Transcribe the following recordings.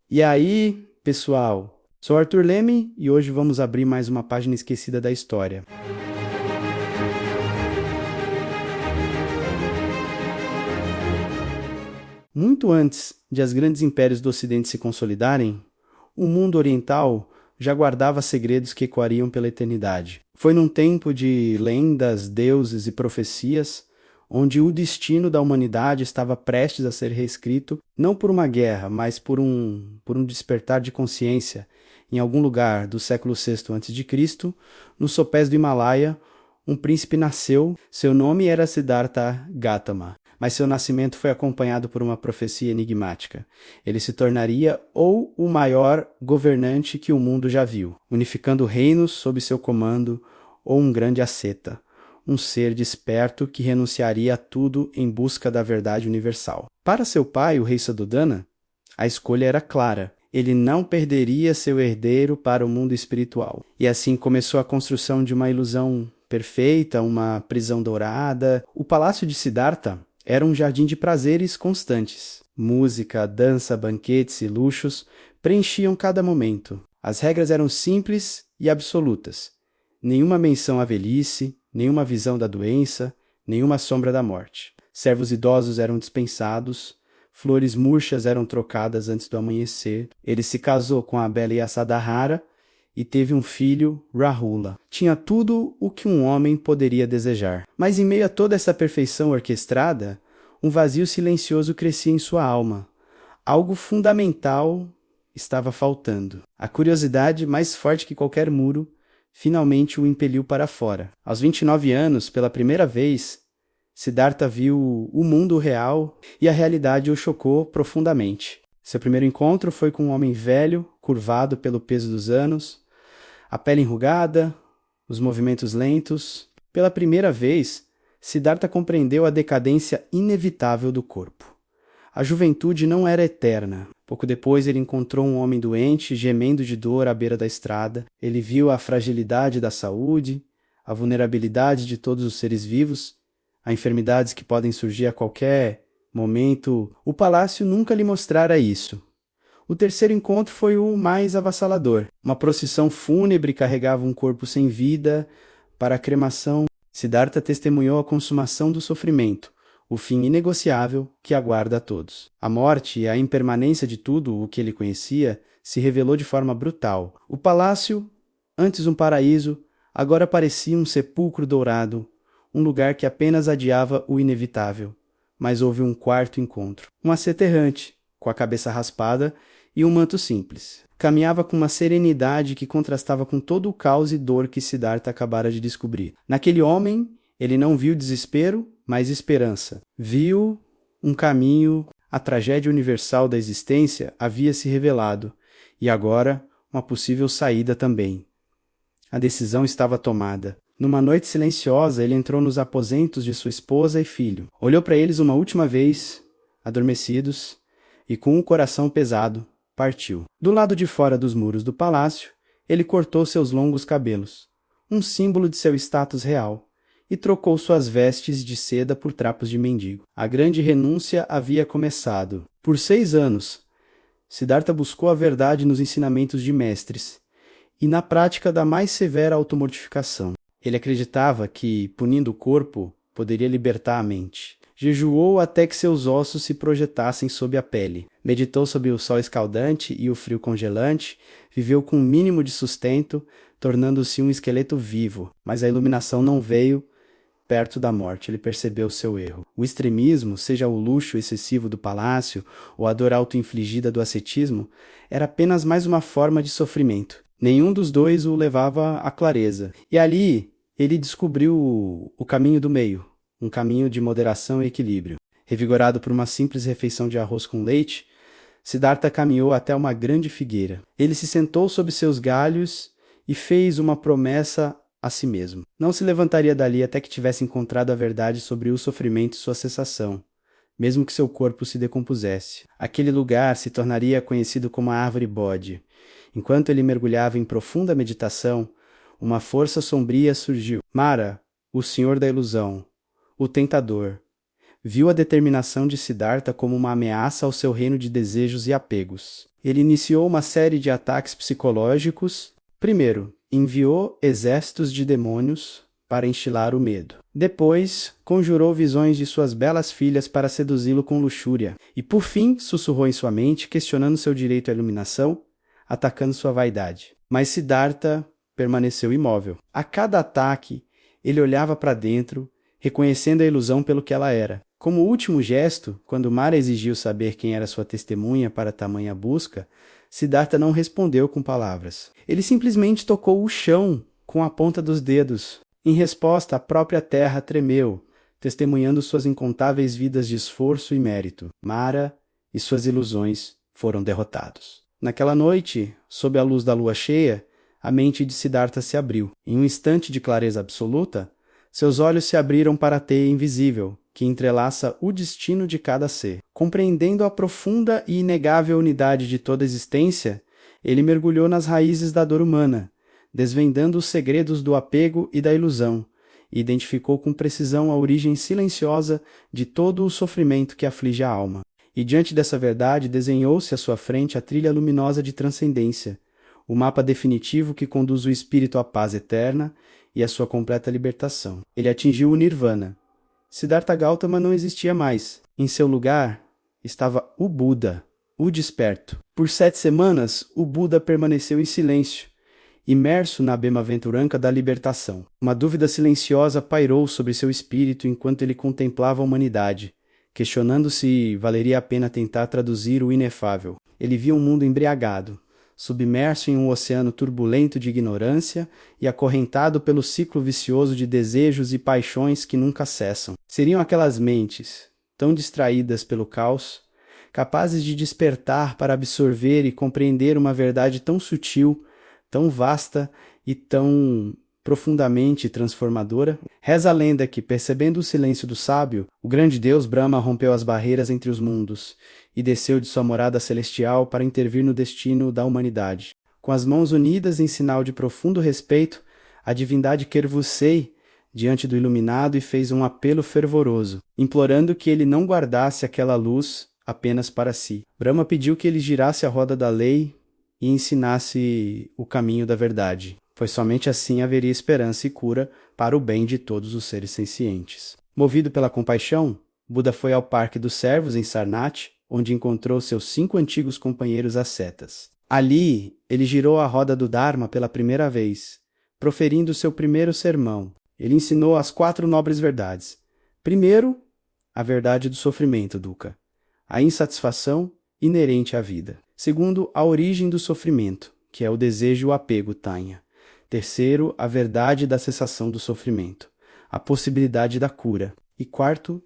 E aí, pessoal? Sou Arthur Leme e hoje vamos abrir mais uma página esquecida da história. Muito antes de os grandes impérios do Ocidente se consolidarem, o mundo oriental já guardava segredos que ecoariam pela eternidade. Foi num tempo de lendas, deuses e profecias, onde o destino da humanidade estava prestes a ser reescrito, não por uma guerra, mas por um despertar de consciência, em algum lugar do século VI a.C., nos sopés do Himalaia, um príncipe nasceu, seu nome era Siddhartha Gautama, mas seu nascimento foi acompanhado por uma profecia enigmática. Ele se tornaria ou o maior governante que o mundo já viu, unificando reinos sob seu comando, ou um grande asceta, um ser desperto que renunciaria a tudo em busca da verdade universal. Para seu pai, o rei Sadodana, a escolha era clara. Ele não perderia seu herdeiro para o mundo espiritual. E assim começou a construção de uma ilusão perfeita, uma prisão dourada. O palácio de Siddhartha era um jardim de prazeres constantes. Música, dança, banquetes e luxos preenchiam cada momento. As regras eram simples e absolutas. Nenhuma menção à velhice, nenhuma visão da doença, nenhuma sombra da morte. Servos idosos eram dispensados, flores murchas eram trocadas antes do amanhecer. Ele se casou com a bela Yasadhara e teve um filho, Rahula. Tinha tudo o que um homem poderia desejar. Mas em meio a toda essa perfeição orquestrada, um vazio silencioso crescia em sua alma. Algo fundamental estava faltando. A curiosidade, mais forte que qualquer muro, finalmente o impeliu para fora. Aos 29 anos, pela primeira vez, Siddhartha viu o mundo real e a realidade o chocou profundamente. Seu primeiro encontro foi com um homem velho, curvado pelo peso dos anos, a pele enrugada, os movimentos lentos. Pela primeira vez, Siddhartha compreendeu a decadência inevitável do corpo. A juventude não era eterna. Pouco depois ele encontrou um homem doente, gemendo de dor à beira da estrada. Ele viu a fragilidade da saúde, a vulnerabilidade de todos os seres vivos, a enfermidades que podem surgir a qualquer momento. O palácio nunca lhe mostrara isso. O terceiro encontro foi o mais avassalador. Uma procissão fúnebre carregava um corpo sem vida para a cremação. Siddhartha testemunhou a consumação do sofrimento, o fim inegociável que aguarda a todos. A morte e a impermanência de tudo o que ele conhecia se revelou de forma brutal. O palácio, antes um paraíso, agora parecia um sepulcro dourado, um lugar que apenas adiava o inevitável. Mas houve um quarto encontro. Um asceta errante, com a cabeça raspada e um manto simples. Caminhava com uma serenidade que contrastava com todo o caos e dor que Siddhartha acabara de descobrir. Naquele homem, ele não viu desespero, mas esperança. Viu um caminho. A tragédia universal da existência havia se revelado, e agora uma possível saída também. A decisão estava tomada. Numa noite silenciosa, ele entrou nos aposentos de sua esposa e filho. Olhou para eles uma última vez, adormecidos, e com o coração pesado, partiu. Do lado de fora dos muros do palácio, ele cortou seus longos cabelos, um símbolo de seu status real, e trocou suas vestes de seda por trapos de mendigo. A grande renúncia havia começado. Por 6 anos, Siddhartha buscou a verdade nos ensinamentos de mestres, e na prática da mais severa automortificação. Ele acreditava que, punindo o corpo, poderia libertar a mente. Jejuou até que seus ossos se projetassem sob a pele. Meditou sob o sol escaldante e o frio congelante, viveu com um mínimo de sustento, tornando-se um esqueleto vivo. Mas a iluminação não veio perto da morte. Ele percebeu seu erro. O extremismo, seja o luxo excessivo do palácio ou a dor auto-infligida do ascetismo, era apenas mais uma forma de sofrimento. Nenhum dos dois o levava à clareza. E ali ele descobriu o caminho do meio, um caminho de moderação e equilíbrio. Revigorado por uma simples refeição de arroz com leite, Siddhartha caminhou até uma grande figueira. Ele se sentou sob seus galhos e fez uma promessa a si mesmo. Não se levantaria dali até que tivesse encontrado a verdade sobre o sofrimento e sua cessação, mesmo que seu corpo se decompusesse. Aquele lugar se tornaria conhecido como a Árvore Bode. Enquanto ele mergulhava em profunda meditação, uma força sombria surgiu. Mara, o senhor da ilusão, o tentador, viu a determinação de Siddhartha como uma ameaça ao seu reino de desejos e apegos. Ele iniciou uma série de ataques psicológicos. Primeiro, enviou exércitos de demônios para instilar o medo. Depois, conjurou visões de suas belas filhas para seduzi-lo com luxúria. E, por fim, sussurrou em sua mente, questionando seu direito à iluminação, atacando sua vaidade. Mas Siddhartha permaneceu imóvel. A cada ataque, ele olhava para dentro, reconhecendo a ilusão pelo que ela era. Como último gesto, quando Mara exigiu saber quem era sua testemunha para tamanha busca, Siddhartha não respondeu com palavras. Ele simplesmente tocou o chão com a ponta dos dedos. Em resposta, a própria terra tremeu, testemunhando suas incontáveis vidas de esforço e mérito. Mara e suas ilusões foram derrotados. Naquela noite, sob a luz da lua cheia, a mente de Siddhartha se abriu. Em um instante de clareza absoluta, seus olhos se abriram para a teia invisível, que entrelaça o destino de cada ser. Compreendendo a profunda e inegável unidade de toda a existência, ele mergulhou nas raízes da dor humana, desvendando os segredos do apego e da ilusão, e identificou com precisão a origem silenciosa de todo o sofrimento que aflige a alma. E diante dessa verdade, desenhou-se à sua frente a trilha luminosa de transcendência, o mapa definitivo que conduz o espírito à paz eterna e à sua completa libertação. Ele atingiu o Nirvana. Siddhartha Gautama não existia mais. Em seu lugar estava o Buda, o desperto. Por 7 semanas, o Buda permaneceu em silêncio, imerso na bema-aventurança da libertação. Uma dúvida silenciosa pairou sobre seu espírito enquanto ele contemplava a humanidade, questionando se valeria a pena tentar traduzir o inefável. Ele via um mundo embriagado, submerso em um oceano turbulento de ignorância e acorrentado pelo ciclo vicioso de desejos e paixões que nunca cessam. Seriam aquelas mentes, tão distraídas pelo caos, capazes de despertar para absorver e compreender uma verdade tão sutil, tão vasta e tão profundamente transformadora? Reza a lenda que, percebendo o silêncio do sábio, o grande deus Brahma rompeu as barreiras entre os mundos e desceu de sua morada celestial para intervir no destino da humanidade. Com as mãos unidas em sinal de profundo respeito, a divindade Kervusei diante do iluminado e fez um apelo fervoroso, implorando que ele não guardasse aquela luz apenas para si. Brahma pediu que ele girasse a roda da lei e ensinasse o caminho da verdade, pois somente assim haveria esperança e cura para o bem de todos os seres sencientes. Movido pela compaixão, Buda foi ao Parque dos Servos, em Sarnath, onde encontrou seus 5 antigos companheiros ascetas. Ali, ele girou a roda do Dharma pela primeira vez, proferindo seu primeiro sermão. Ele ensinou as 4 nobres verdades. Primeiro, a verdade do sofrimento, Dukkha, a insatisfação inerente à vida. Segundo, a origem do sofrimento, que é o desejo e o apego, Tanya. Terceiro, a verdade da cessação do sofrimento, a possibilidade da cura. E quarto,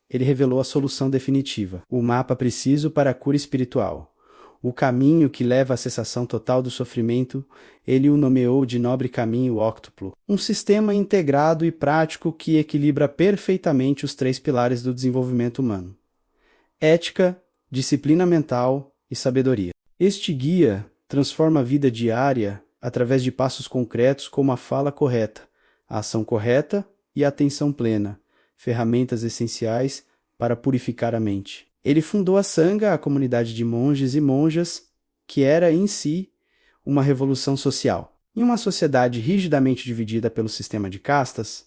ele revelou a solução definitiva, o mapa preciso para a cura espiritual. O caminho que leva à cessação total do sofrimento, ele o nomeou de nobre caminho óctuplo, um sistema integrado e prático que equilibra perfeitamente os 3 pilares do desenvolvimento humano: ética, disciplina mental e sabedoria. Este guia transforma a vida diária através de passos concretos como a fala correta, a ação correta e a atenção plena, ferramentas essenciais para purificar a mente. Ele fundou a Sangha, a comunidade de monges e monjas, que era em si uma revolução social. Em uma sociedade rigidamente dividida pelo sistema de castas,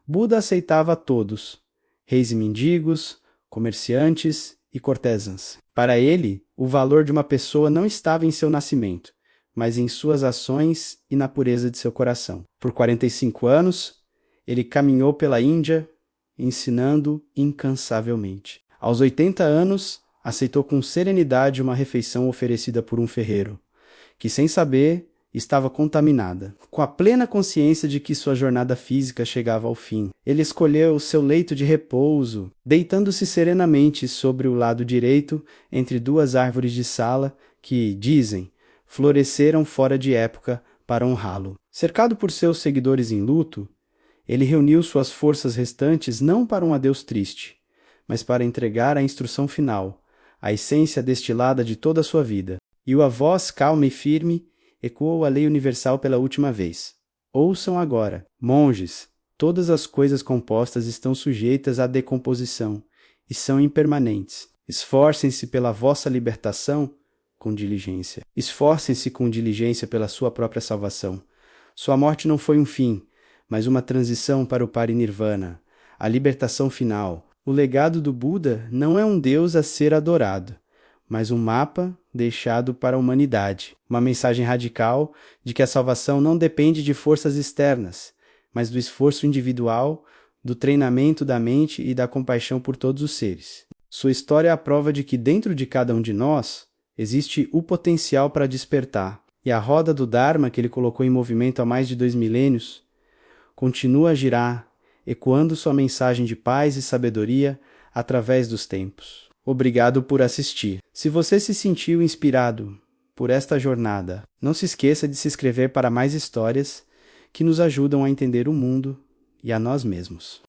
Buda aceitava a todos, reis e mendigos, comerciantes e cortesãs. Para ele, o valor de uma pessoa não estava em seu nascimento, mas em suas ações e na pureza de seu coração. Por 45 anos, ele caminhou pela Índia, ensinando incansavelmente. Aos 80 anos, aceitou com serenidade uma refeição oferecida por um ferreiro, que, sem saber, estava contaminada. Com a plena consciência de que sua jornada física chegava ao fim, ele escolheu seu leito de repouso, deitando-se serenamente sobre o lado direito entre 2 árvores de sala que, dizem, floresceram fora de época para honrá-lo. Cercado por seus seguidores em luto, ele reuniu suas forças restantes não para um adeus triste, mas para entregar a instrução final, a essência destilada de toda a sua vida. E a voz calma e firme ecoou a lei universal pela última vez. Ouçam agora, monges, Todas as coisas compostas estão sujeitas à decomposição e são impermanentes. Esforcem-se pela vossa libertação com diligência. Esforcem-se com diligência pela sua própria salvação. Sua morte não foi um fim, mas uma transição para o parinirvana, a libertação final. O legado do Buda não é um Deus a ser adorado, mas um mapa deixado para a humanidade. Uma mensagem radical de que a salvação não depende de forças externas, mas do esforço individual, do treinamento da mente e da compaixão por todos os seres. Sua história é a prova de que dentro de cada um de nós existe o potencial para despertar, e a roda do Dharma que ele colocou em movimento há mais de 2 milênios continua a girar, ecoando sua mensagem de paz e sabedoria através dos tempos. Obrigado por assistir. Se você se sentiu inspirado por esta jornada, não se esqueça de se inscrever para mais histórias que nos ajudam a entender o mundo e a nós mesmos.